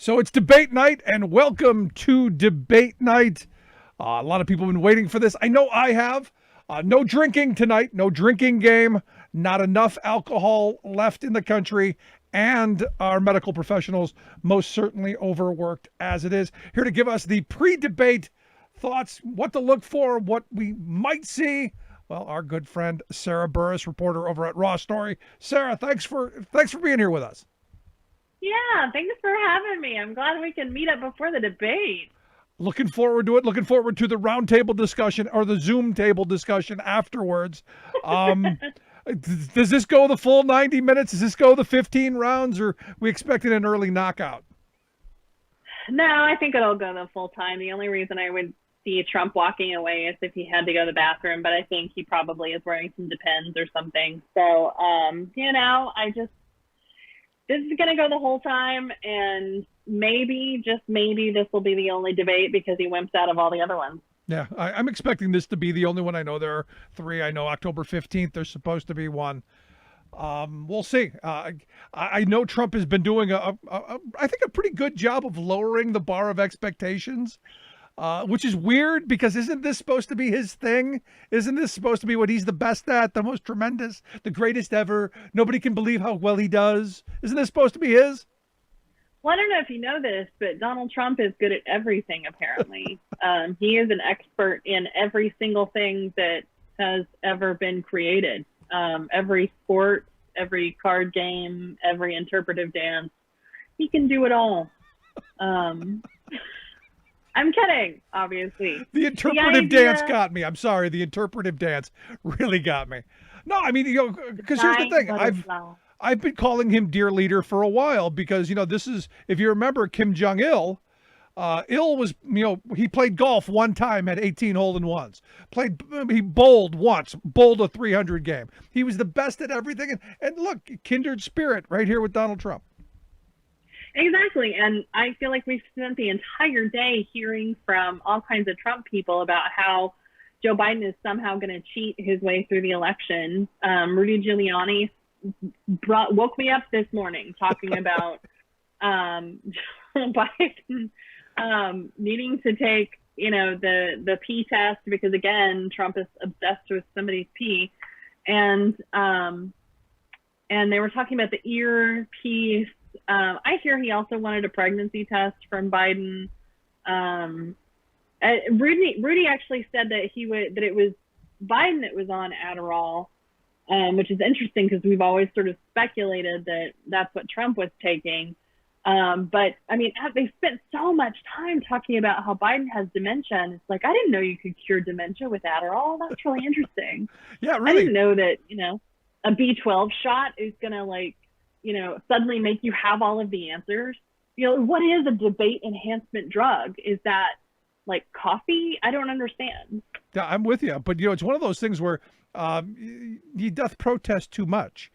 So it's debate night, and welcome to debate night. A lot of people have been waiting for this. I know I have. No drinking tonight, no drinking game, not enough alcohol left in the country, and our medical professionals most certainly overworked as it is. Here to give us the pre debate thoughts, what to look for, what we might see. Well, our good friend Sarah Burris, reporter over at Raw Story. Sarah, thanks for being here with us. Yeah, thanks for having me. I'm glad we can meet up before the debate. Looking forward to it. Looking forward to the roundtable discussion or the Zoom table discussion afterwards. Um, does this go the full 90 minutes? Does this go the 15 rounds, or we expecting an early knockout? No, I think it'll go the full time. The only reason I would see Trump walking away is if he had to go to the bathroom, but I think he probably is wearing some Depends or something. So, this is going to go the whole time, and maybe, just maybe, this will be the only debate because he wimps out of all the other ones. Yeah, I'm expecting this to be the only one. I know there are three. I know October 15th, there's supposed to be one. We'll see. I know Trump has been doing I think, a pretty good job of lowering the bar of expectations, which is weird because isn't this supposed to be his thing? Isn't this supposed to be what he's the best at, the most tremendous, the greatest ever? Nobody can believe how well he does. Isn't this supposed to be his? Well, I don't know if you know this, but Donald Trump is good at everything, apparently. He is an expert in every single thing that has ever been created. Every sport, every card game, every interpretive dance. He can do it all. I'm kidding, obviously. The interpretive dance got me. I'm sorry. The interpretive dance really got me. No, I mean, because here's the thing. I've been calling him dear leader for a while because, this is, if you remember Kim Jong-il, was, he played golf one time, had 18 hole-in-ones. He bowled once, bowled a 300 game. He was the best at everything. And look, kindred spirit right here with Donald Trump. Exactly. And I feel like we've spent the entire day hearing from all kinds of Trump people about how Joe Biden is somehow going to cheat his way through the election. Rudy Giuliani woke me up this morning talking about Biden needing to take, the pee test because, again, Trump is obsessed with somebody's pee. And they were talking about the earpiece. I hear he also wanted a pregnancy test from Biden. Rudy actually said that that it was Biden that was on Adderall, which is interesting because we've always sort of speculated that that's what Trump was taking. But I mean, they spent so much time talking about how Biden has dementia, and it's like, I didn't know you could cure dementia with Adderall. That's really interesting. Yeah, really. I didn't know that, a B12 shot is going to suddenly make you have all of the answers. What is a debate enhancement drug? Is that like coffee? I don't understand. Yeah, I'm with you. But, it's one of those things where he doth protest too much.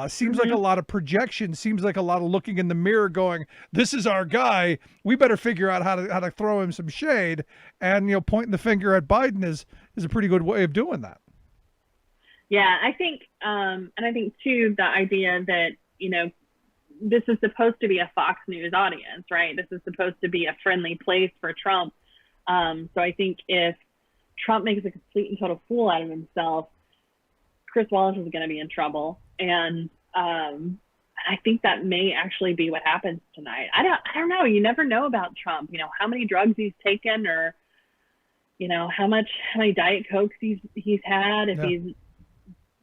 Seems like a lot of projection, seems like a lot of looking in the mirror going, this is our guy. We better figure out how to throw him some shade. And, pointing the finger at Biden is a pretty good way of doing that. Yeah, I think, and I think, too, the idea that, this is supposed to be a Fox News audience, right? This is supposed to be a friendly place for Trump. So I think if Trump makes a complete and total fool out of himself, Chris Wallace is going to be in trouble. And I think that may actually be what happens tonight. I don't know. You never know about Trump, how many drugs he's taken or, how many Diet Cokes he's had, if he's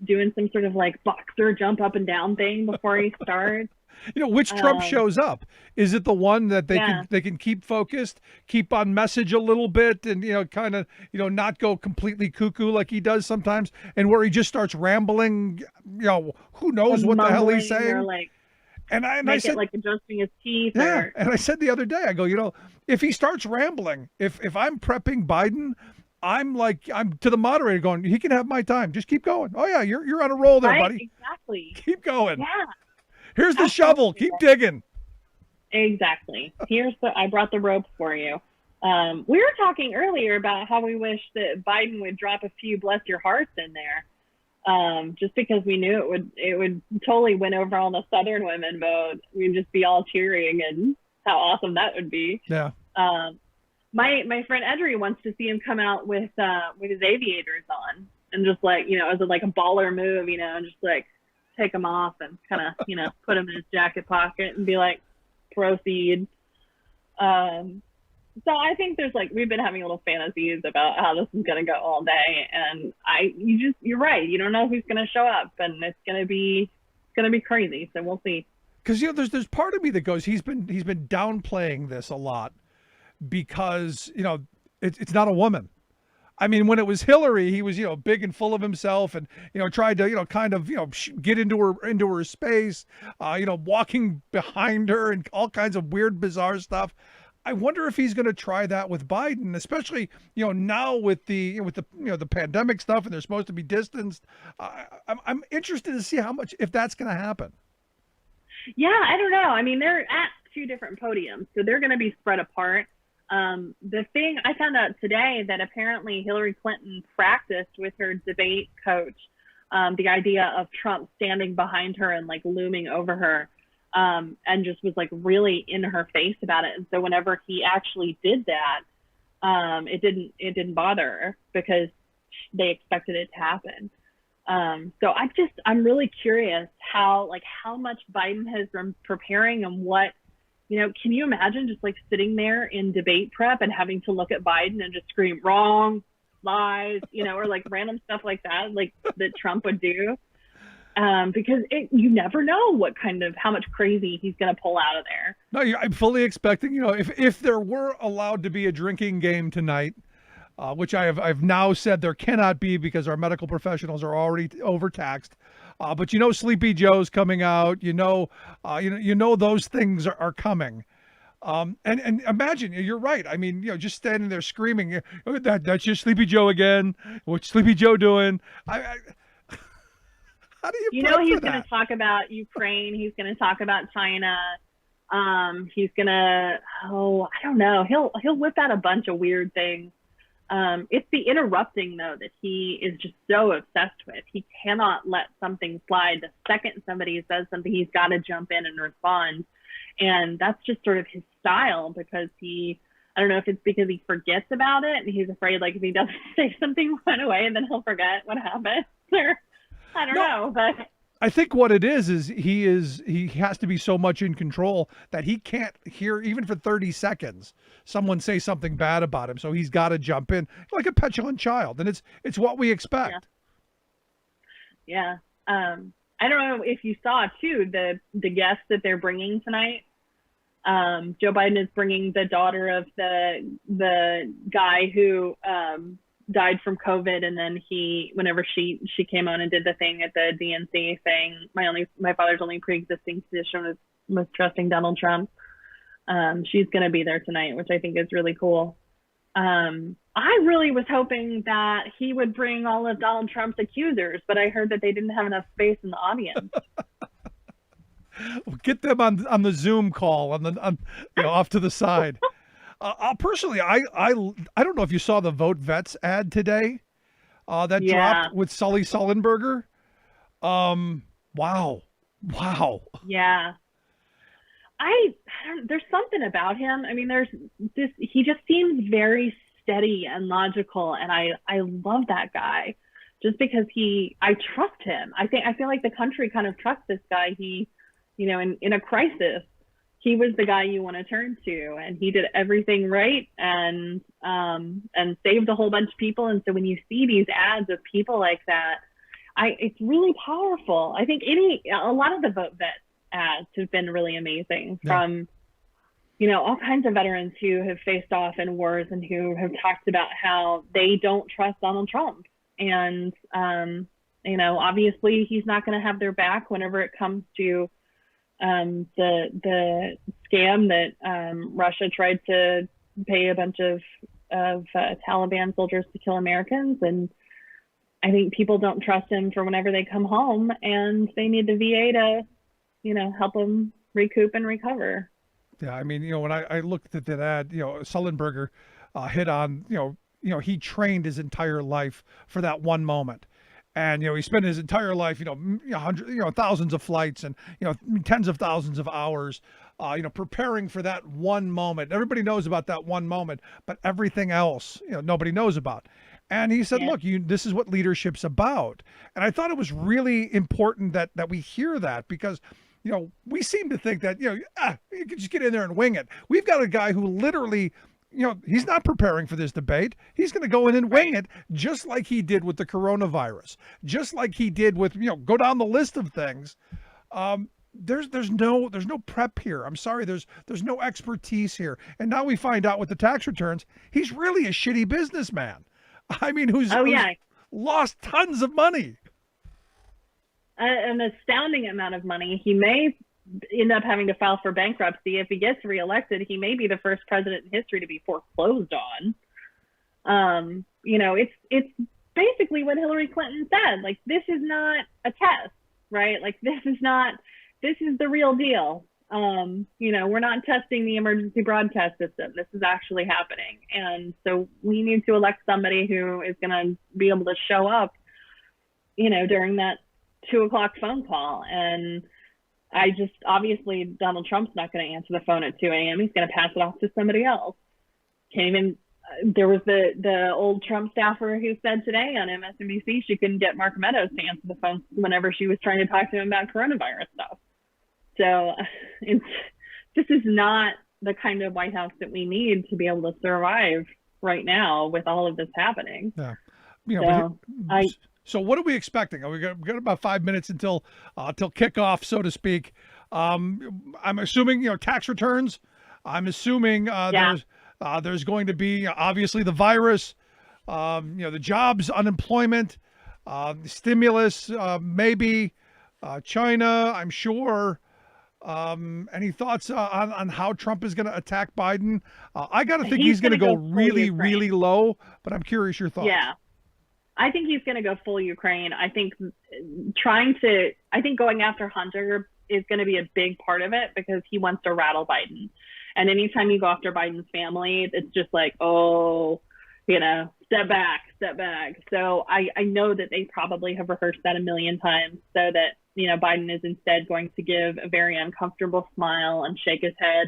doing some sort of like boxer jump up and down thing before he starts. Which Trump shows up? Is it the one that they can keep focused, keep on message a little bit, and kind of not go completely cuckoo like he does sometimes, and where he just starts rambling? Who knows what the hell he's saying? Or like, and I said, like adjusting his teeth. Yeah, and I said the other day, I go, if he starts rambling, if I'm prepping Biden, I'm to the moderator going, he can have my time. Just keep going. Oh yeah, you're on a roll there, right? buddy. Exactly. Keep going. Yeah. Here's the shovel. Keep digging. Exactly. I brought the rope for you. We were talking earlier about how we wish that Biden would drop a few bless your hearts in there. Just because we knew it would totally win over all the Southern women, but we'd just be all cheering and how awesome that would be. Yeah. Um, my friend Edry wants to see him come out with his aviators on and just like, as like a baller move, and just like take them off and kind of, put them in his jacket pocket and be like, proceed. So I think there's like, we've been having little fantasies about how this is going to go all day. And you're right. You don't know who's going to show up, and it's going to be crazy. So we'll see. Cause there's part of me that goes, he's been downplaying this a lot because, it's not a woman. I mean, when it was Hillary, he was, big and full of himself and, tried to, kind of, get into her space, walking behind her and all kinds of weird, bizarre stuff. I wonder if he's going to try that with Biden, especially, now with the pandemic stuff and they're supposed to be distanced. I'm interested to see if that's going to happen. Yeah, I don't know. I mean, they're at two different podiums, so they're going to be spread apart. The thing I found out today that apparently Hillary Clinton practiced with her debate coach, the idea of Trump standing behind her and like looming over her, and just was like really in her face about it. And so whenever he actually did that, it didn't bother her because they expected it to happen. So I'm really curious how much Biden has been preparing and what, can you imagine just like sitting there in debate prep and having to look at Biden and just scream wrong, lies, or like random stuff like that, like that Trump would do. Because you never know how much crazy he's going to pull out of there. No, I'm fully expecting, if there were allowed to be a drinking game tonight, which I've now said there cannot be because our medical professionals are already overtaxed. But Sleepy Joe's coming out. Those things are coming. And imagine, you're right. I mean, just standing there screaming, that's your Sleepy Joe again. What's Sleepy Joe doing? How do you? He's going to talk about Ukraine. He's going to talk about China. He's going to. Oh, I don't know. He'll whip out a bunch of weird things. It's the interrupting, though, that he is just so obsessed with. He cannot let something slide. The second somebody says something, he's got to jump in and respond. And that's just sort of his style because I don't know if it's because he forgets about it and he's afraid, like, if he doesn't say something right away, and then he'll forget what happened. Or I don't know, but I think what it is he has to be so much in control that he can't hear even for 30 seconds someone say something bad about him. So he's got to jump in like a petulant child, and it's what we expect. Yeah. I don't know if you saw too the guests that they're bringing tonight. Joe Biden is bringing the daughter of the guy who died from COVID, and then whenever she came on and did the thing at the DNC saying my father's only pre-existing condition was trusting Donald Trump. She's going to be there tonight, which I think is really cool. I really was hoping that he would bring all of Donald Trump's accusers, but I heard that they didn't have enough space in the audience. Get them on the Zoom call off to the side. Personally, I don't know if you saw the Vote Vets ad today that dropped with Sully Sullenberger. Wow. Yeah. There's something about him. I mean, he just seems very steady and logical, and I love that guy just because I trust him. I feel like the country kind of trusts this guy. He, in a crisis, he was the guy you want to turn to, and he did everything right and saved a whole bunch of people. And so when you see these ads of people like that, it's really powerful. I think a lot of the Vote Vets ads have been really amazing from, all kinds of veterans who have faced off in wars and who have talked about how they don't trust Donald Trump. And, obviously he's not going to have their back whenever it comes to the scam that Russia tried to pay a bunch of Taliban soldiers to kill Americans. And I think people don't trust him for whenever they come home, and they need the VA to, help them recoup and recover. Yeah, I mean, when I looked at that ad, Sullenberger hit on, he trained his entire life for that one moment. And, he spent his entire life, thousands of flights and, tens of thousands of hours preparing for that one moment. Everybody knows about that one moment, but everything else, nobody knows about. And he said, Yeah. look, this is what leadership's about. And I thought it was really important that we hear that, because we seem to think that, you can just get in there and wing it. We've got a guy who literally, he's not preparing for this debate. He's going to go in and wing it, just like he did with the coronavirus, just like he did with, go down the list of things. There's no prep here. I'm sorry. There's no expertise here. And now we find out with the tax returns, he's really a shitty businessman. I mean, who's lost tons of money. An astounding amount of money. He may end up having to file for bankruptcy. If he gets reelected, he may be the first president in history to be foreclosed on. It's basically what Hillary Clinton said. Like, this is not a test, right? Like, this is the real deal. We're not testing the emergency broadcast system. This is actually happening. And so we need to elect somebody who is going to be able to show up, during that 2:00 phone call. And obviously Donald Trump's not going to answer the phone at 2 a.m. He's going to pass it off to somebody else. There was the old Trump staffer who said today on MSNBC she couldn't get Mark Meadows to answer the phone whenever she was trying to talk to him about coronavirus stuff. So this is not the kind of White House that we need to be able to survive right now with all of this happening. Yeah. So what are we expecting? We got about 5 minutes until kickoff, so to speak. I'm assuming, tax returns. I'm assuming there's going to be obviously the virus, the jobs, unemployment, stimulus, maybe China, I'm sure. Any thoughts on how Trump is going to attack Biden? I got to think he's going to go really, really low, but I'm curious your thoughts. Yeah. I think he's going to go full Ukraine. I think going after Hunter is going to be a big part of it, because he wants to rattle Biden. And anytime you go after Biden's family, it's just like, step back. So I know that they probably have rehearsed that a million times, so that, Biden is instead going to give a very uncomfortable smile and shake his head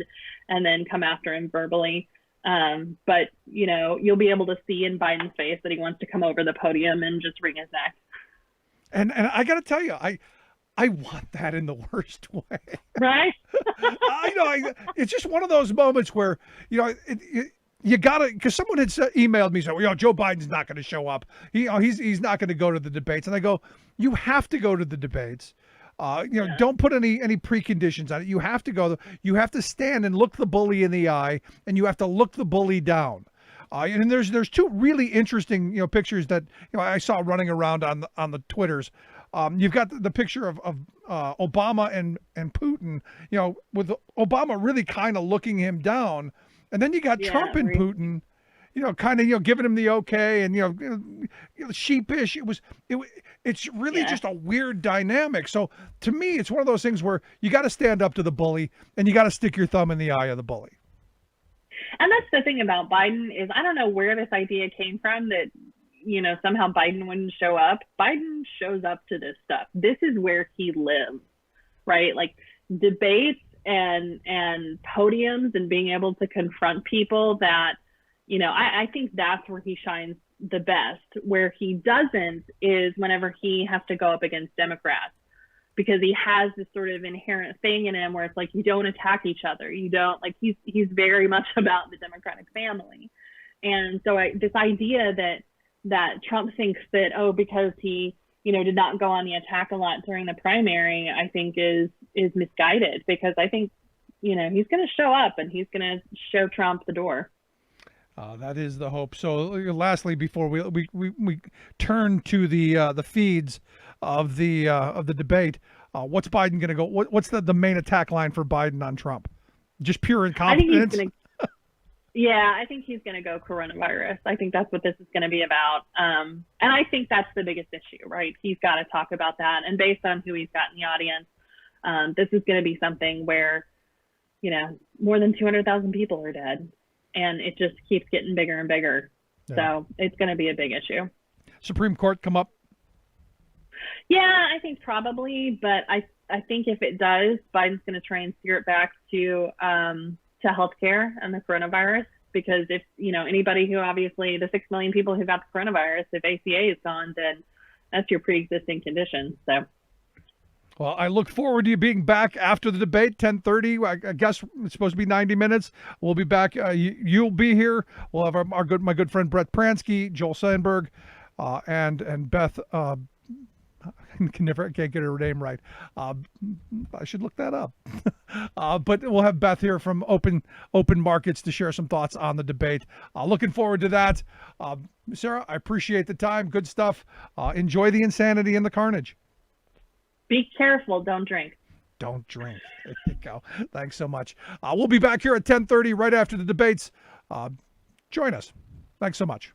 and then come after him verbally. But you'll be able to see in Biden's face that he wants to come over the podium and just wring his neck. And I got to tell you, I want that in the worst way. Right? I know. It's just one of those moments where, you gotta, because someone had emailed me, so Joe Biden's not going to show up. He's not going to go to the debates, and I go, you have to go to the debates. Don't put any preconditions on it. You have to go. You have to stand and look the bully in the eye, and you have to look the bully down. And there's two really interesting pictures that I saw running around on the Twitters. You've got the picture of Obama and Putin. With Obama really kind of looking him down, and then you got Trump and Putin. Kind of giving him the okay, and sheepish. It's really just a weird dynamic. So to me, it's one of those things where you got to stand up to the bully, and you got to stick your thumb in the eye of the bully. And that's the thing about Biden is, I don't know where this idea came from that somehow Biden wouldn't show up. Biden shows up to this stuff. This is where he lives, right? Like debates and podiums and being able to confront people that. I think that's where he shines the best. Where he doesn't is whenever he has to go up against Democrats, because he has this sort of inherent thing in him where it's like, you don't attack each other. You don't, like, he's very much about the Democratic family. And so this idea that Trump thinks that, because he, did not go on the attack a lot during the primary, I think is misguided, because I think, he's going to show up and he's going to show Trump the door. That is the hope. So, lastly, before we turn to the feeds of the debate, what's Biden going to go? What's the main attack line for Biden on Trump? Just pure incompetence. I think he's going to go coronavirus. I think that's what this is going to be about. And I think that's the biggest issue, right? He's got to talk about that. And based on who he's got in the audience, this is going to be something where, more than 200,000 people are dead. And it just keeps getting bigger and bigger. Yeah. So it's going to be a big issue. Supreme Court come up? Yeah, I think probably. But I think if it does, Biden's going to try and steer it back to healthcare and the coronavirus. Because if, anybody who obviously the 6 million people who got the coronavirus, if ACA is gone, then that's your pre-existing condition. So. Well, I look forward to you being back after the debate, 10:30. I guess it's supposed to be 90 minutes. We'll be back. You'll be here. We'll have my good friend Brett Pransky, Joel Sandberg, and Beth. Can't get her name right. I should look that up. But we'll have Beth here from Open Markets to share some thoughts on the debate. Looking forward to that. Sarah, I appreciate the time. Good stuff. Enjoy the insanity and the carnage. Be careful. Don't drink. Don't drink. There you go. Thanks so much. We'll be back here at 10:30 right after the debates. Join us. Thanks so much.